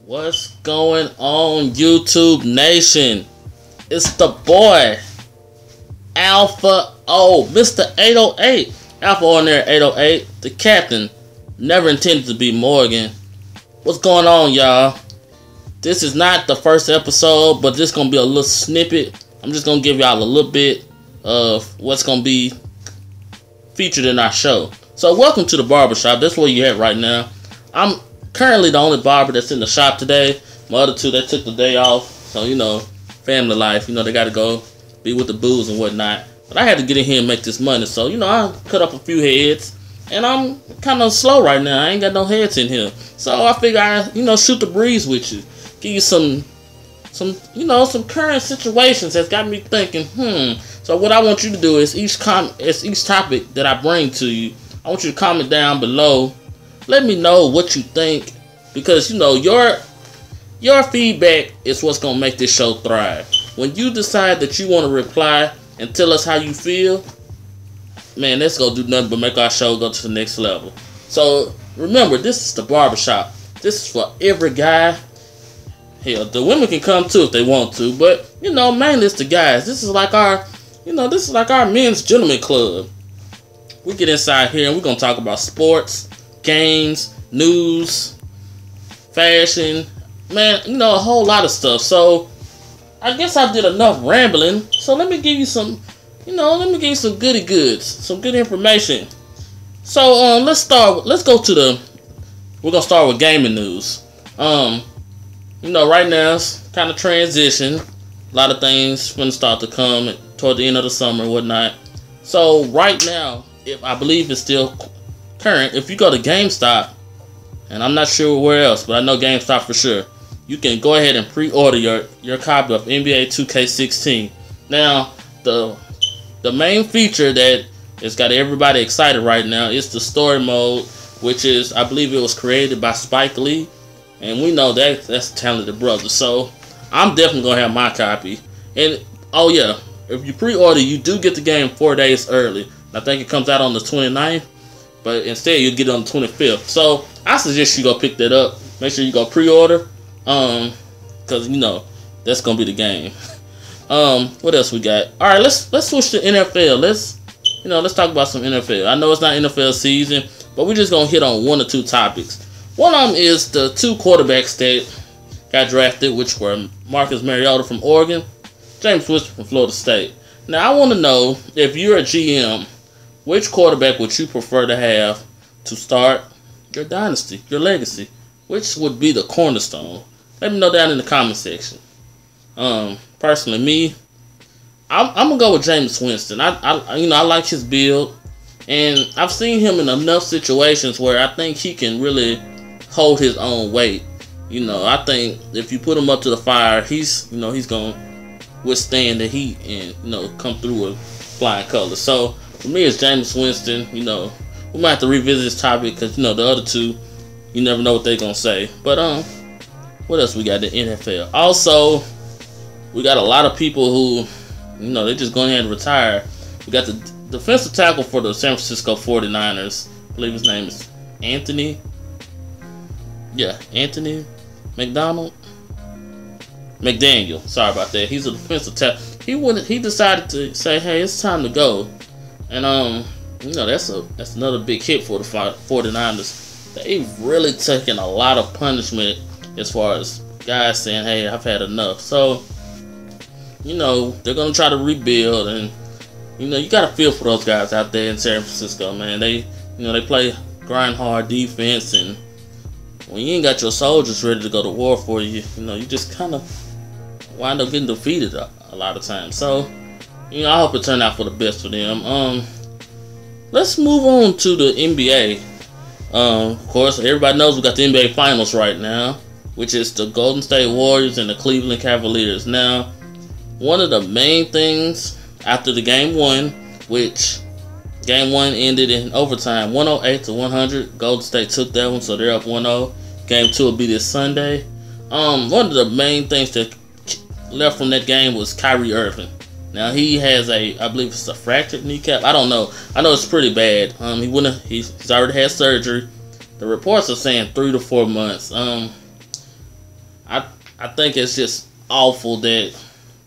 What's going on, YouTube Nation? It's the boy, Alpha O, Mr. 808. Alpha Ordinary 808, the captain. Never intended to be Morgan. What's going on, y'all? This is not the first episode, but this is going to be a little snippet. I'm just going to give y'all a little bit of what's going to be featured in our show. So, welcome to the barbershop. That's where you're at right now. I'm currently the only barber that's in the shop today. My other two, they took the day off. So, family life. They got to go be with the booze and whatnot. But I had to get in here and make this money. So, I cut up a few heads. And I'm kind of slow right now. I ain't got no heads in here. So, I figure I, shoot the breeze with you. Give you some current situations that's got me thinking, So, what I want you to do is each topic that I bring to you, I want you to comment down below. Let me know what you think, because your feedback is what's gonna make this show thrive. When you decide that you want to reply and tell us how you feel, man, that's gonna do nothing but make our show go to the next level. So remember, this is the barbershop. This is for every guy. Hell, the women can come too if they want to, but mainly it's the guys. This is like our men's gentleman club. We get inside here and we're gonna talk about sports, games, news, fashion, man, a whole lot of stuff. So I guess I did enough rambling. So let me give you some, some goody goods, some good information. So we're gonna start with gaming news. Right now it's kind of transition. A lot of things gonna start to come toward the end of the summer and whatnot. So right now, if I believe it's still current, if you go to GameStop, and I'm not sure where else, but I know GameStop for sure, you can go ahead and pre-order your copy of NBA 2K16. Now, the main feature that has got everybody excited right now is the story mode, which is, I believe it was created by Spike Lee, and we know that's a talented brother. So I'm definitely gonna have my copy. And oh yeah, if you pre-order, you do get the game 4 days early. I think it comes out on the 29th. But instead, you'll get it on the 25th. So I suggest you go pick that up. Make sure you go pre-order. Because, that's going to be the game. What else we got? All right, let's switch to NFL. Let's talk about some NFL. I know it's not NFL season, but we're just going to hit on one or two topics. One of them is the two quarterbacks that got drafted, which were Marcus Mariota from Oregon, James Winston from Florida State. Now, I want to know, if you're a GM, which quarterback would you prefer to have to start your dynasty, your legacy? Which would be the cornerstone? Let me know down in the comment section. Personally, me, I'm gonna go with James Winston. I like his build, and I've seen him in enough situations where I think he can really hold his own weight. I think if you put him up to the fire, he's gonna withstand the heat and come through with flying colors. So for me, it's James Winston. We might have to revisit this topic because, the other two, you never know what they're going to say. But, what else we got in the NFL? Also, we got a lot of people who, they're just going ahead and retire. We got the defensive tackle for the San Francisco 49ers. I believe his name is Anthony McDaniel. Sorry about that. He's a defensive tackle. He decided to say, hey, it's time to go. And that's another big hit for the 49ers. They've really taken a lot of punishment as far as guys saying, hey, I've had enough. So, they're gonna try to rebuild, and you gotta feel for those guys out there in San Francisco, man. They play grind hard defense, and when you ain't got your soldiers ready to go to war for you, you just kind of wind up getting defeated a lot of times. So, I hope it turned out for the best for them. Let's move on to the NBA. Of course, everybody knows we got the NBA Finals right now, which is the Golden State Warriors and the Cleveland Cavaliers. Now, one of the main things after the Game 1, which Game 1 ended in overtime, 108-100. Golden State took that one, so they're up 1-0. Game 2 will be this Sunday. One of the main things that left from that game was Kyrie Irving. Now he has I believe it's a fractured kneecap. I don't know. I know it's pretty bad. He's already had surgery. The reports are saying 3 to 4 months. I I think it's just awful that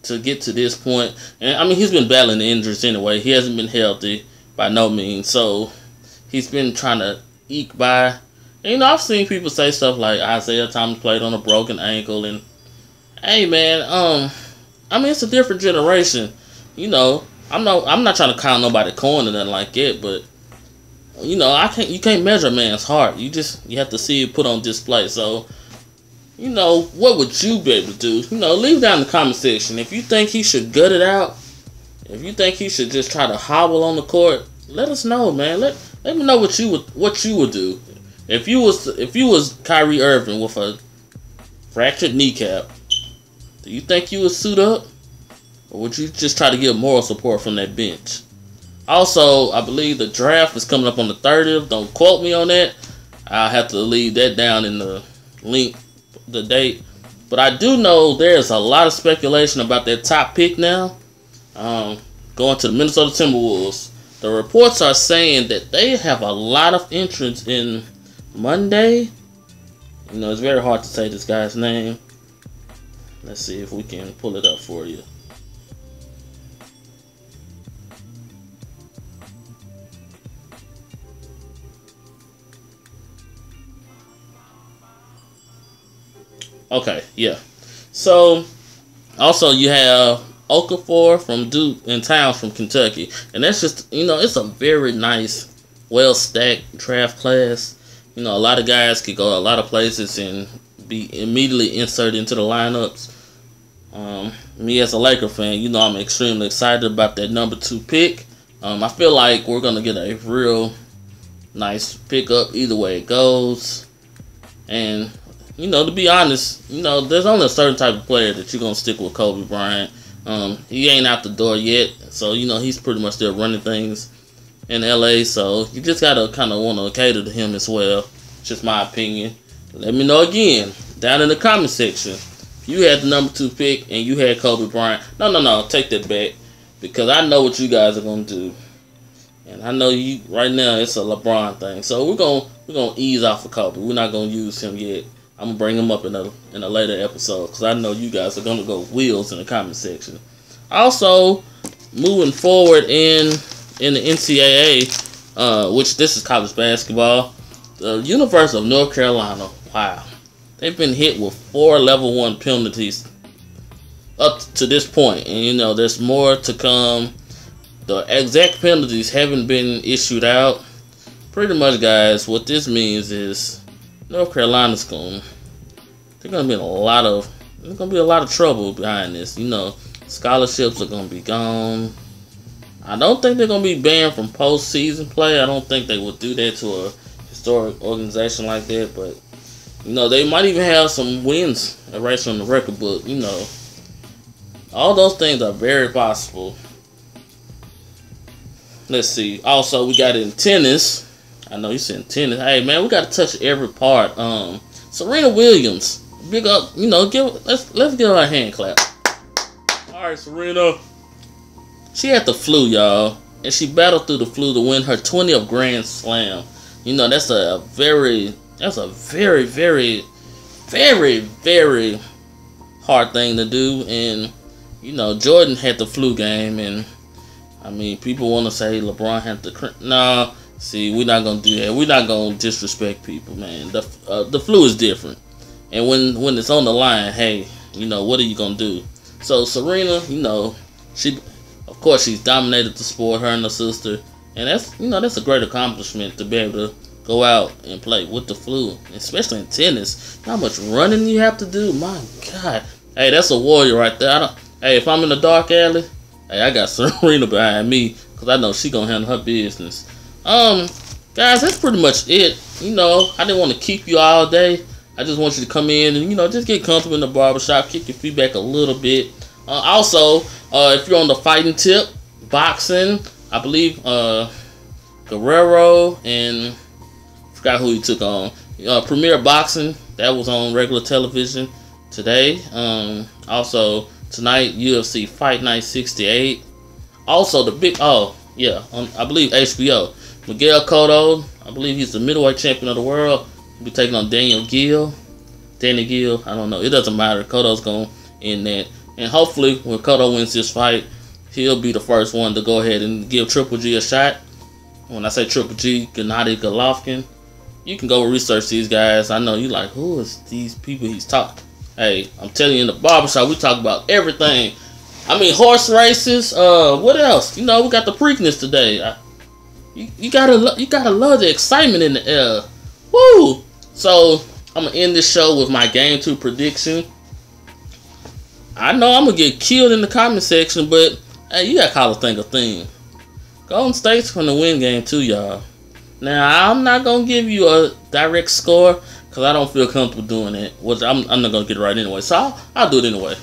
to get to this point. And I mean, he's been battling injuries anyway. He hasn't been healthy by no means. So he's been trying to eke by. And, you know, I've seen people say stuff like Isaiah Thomas played on a broken ankle, and hey, man, I mean, it's a different generation. You know, I'm not trying to count nobody corn or nothing like that, but you know, you can't measure a man's heart. You have to see it put on display. So, you know, what would you be able to do? You know, leave down in the comment section. If you think he should gut it out, if you think he should just try to hobble on the court, let us know, man. Let me know what you would do. If you was Kyrie Irving with a fractured kneecap, do you think you would suit up? Or would you just try to get moral support from that bench? Also, I believe the draft is coming up on the 30th. Don't quote me on that. I'll have to leave that down in the link, the date. But I do know there's a lot of speculation about that top pick now. Going to the Minnesota Timberwolves. The reports are saying that they have a lot of interest in Monday. You know, it's very hard to say this guy's name. Let's see if we can pull it up for you. Okay, yeah. So, also you have Okafor from Duke and Towns from Kentucky. And that's just, you know, it's a very nice, well-stacked draft class. You know, a lot of guys could go a lot of places and be immediately inserted into the lineups. Me as a Laker fan, you know, I'm extremely excited about that number 2 pick. I feel like we're going to get a real nice pickup either way it goes. And you know, to be honest, you know, there's only a certain type of player that you're going to stick with Kobe Bryant. He ain't out the door yet, so, you know, he's pretty much still running things in LA, so you just got to kind of want to cater to him as well. It's just my opinion. Let me know again, down in the comment section. If you had the number 2 pick and you had Kobe Bryant, no, take that back, because I know what you guys are going to do. And I know you, right now, it's a LeBron thing, so we're gonna ease off of Kobe. We're not going to use him yet. I'm gonna bring him up in a later episode because I know you guys are gonna go wheels in the comment section. Also, moving forward in the NCAA, which this is college basketball, the University of North Carolina. Wow, they've been hit with 4 level 1 penalties up to this point, and you know there's more to come. The exact penalties haven't been issued out. Pretty much, guys, what this means is North Carolina's there's gonna be a lot of trouble behind this. You know, scholarships are gonna be gone. I don't think they're gonna be banned from postseason play. I don't think they would do that to a historic organization like that. But you know, they might even have some wins erased from the record book. You know, all those things are very possible. Let's see. Also, we got in tennis. I know you said tennis. Hey man, we got to touch every part. Serena Williams, big up. You know, let's give her a hand clap. All right, Serena. She had the flu, y'all, and she battled through the flu to win her 20th Grand Slam. You know, that's a very, very, very, very hard thing to do. And you know, Jordan had the flu game, and I mean, people want to say LeBron had the nah. See, we're not gonna do that. We're not gonna disrespect people, man. The flu is different, and when it's on the line, hey, you know what are you gonna do? So Serena, you know, of course she's dominated the sport, her and her sister, and that's a great accomplishment to be able to go out and play with the flu, especially in tennis. How much running you have to do? My God, hey, that's a warrior right there. Hey, if I'm in a dark alley, hey, I got Serena behind me because I know she gonna handle her business. Guys, that's pretty much it. You know, I didn't want to keep you all day. I just want you to come in and, you know, just get comfortable in the barbershop, kick your feet back a little bit. Also, if you're on the fighting tip, boxing, I believe, Guerrero and I forgot who he took on. Premier Boxing, that was on regular television today. Also, tonight, UFC Fight Night 68. Also, the big, I believe HBO. Miguel Cotto, I believe he's the middleweight champion of the world. He'll be taking on Daniel Danny Gill. I don't know. It doesn't matter. Cotto's going to end that. And hopefully, when Cotto wins this fight, he'll be the first one to go ahead and give Triple G a shot. When I say Triple G, Gennady Golovkin, you can go research these guys. I know you like, who is these people he's talking? Hey, I'm telling you, in the barbershop, we talk about everything. I mean, horse races. What else? You know, we got the Preakness today. You gotta love the excitement in the air. Woo! So I'm gonna end this show with my Game 2 prediction. I know I'm gonna get killed in the comment section, but hey, you gotta call a thing a thing. Golden State's gonna win Game 2, y'all. Now I'm not gonna give you a direct score because I don't feel comfortable doing it. Which I'm not gonna get it right anyway, so I'll do it anyway.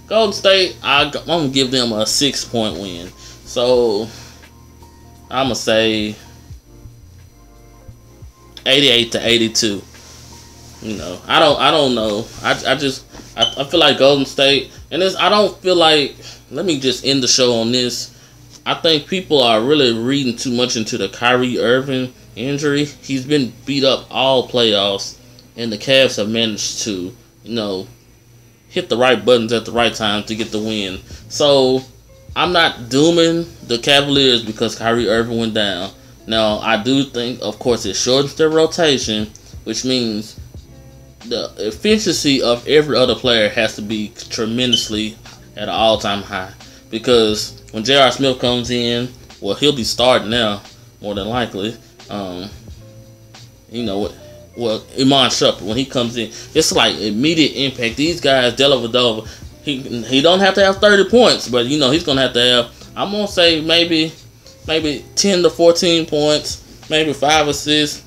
Golden State, I'm gonna give them a 6-point win. So I'm gonna say 88-82. You know, I don't know. I feel like Golden State, and I don't feel like. Let me just end the show on this. I think people are really reading too much into the Kyrie Irving injury. He's been beat up all playoffs, and the Cavs have managed to, you know, hit the right buttons at the right time to get the win. So I'm not dooming the Cavaliers because Kyrie Irving went down. Now I do think, of course, it shortens their rotation, which means the efficiency of every other player has to be tremendously at an all-time high. Because when J.R. Smith comes in, well, he'll be starting now, more than likely. You know, well, Iman Shumpert, when he comes in, it's like immediate impact. These guys, Dellavedova, he don't have to have 30 points, but, you know, he's going to have, I'm going to say maybe 10 to 14 points, maybe 5 assists.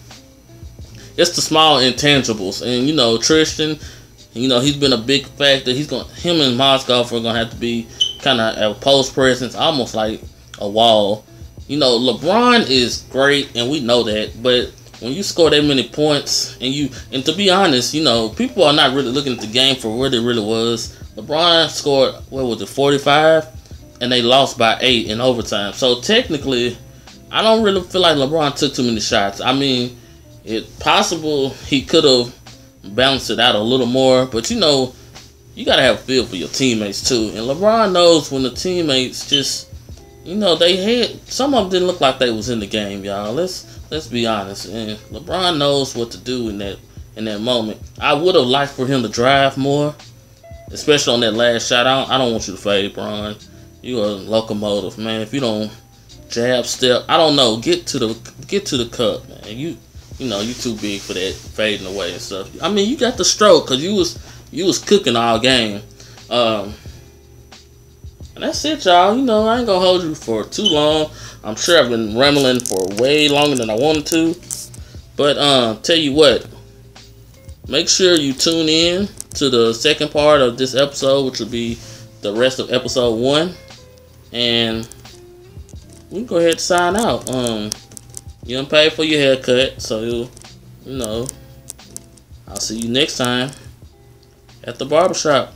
It's the small intangibles. And, you know, Tristan, you know, he's been a big factor. Him and Moskov are going to have to be kind of a post presence, almost like a wall. You know, LeBron is great, and we know that. But when you score that many points, and to be honest, you know, people are not really looking at the game for what it really was. LeBron scored, what was it, 45? And they lost by 8 in overtime. So technically, I don't really feel like LeBron took too many shots. I mean, it's possible he could have balanced it out a little more, but you know, you gotta have a feel for your teammates too. And LeBron knows when the teammates just, you know, some of them didn't look like they was in the game, y'all. Let's be honest. And LeBron knows what to do in that moment. I would have liked for him to drive more, especially on that last shot. I don't want you to fade, Bron. You a locomotive, man. If you don't jab, step, I don't know, get to the cup, man. You know, you too big for that fading away and stuff. I mean, you got the stroke because you was cooking all game. And that's it, y'all. You know, I ain't gonna hold you for too long. I'm sure I've been rambling for way longer than I wanted to. But tell you what, make sure you tune in to the second part of this episode, which will be the rest of episode 1. And we can go ahead and sign out. You done paid for your haircut, so you know, I'll see you next time at the barbershop.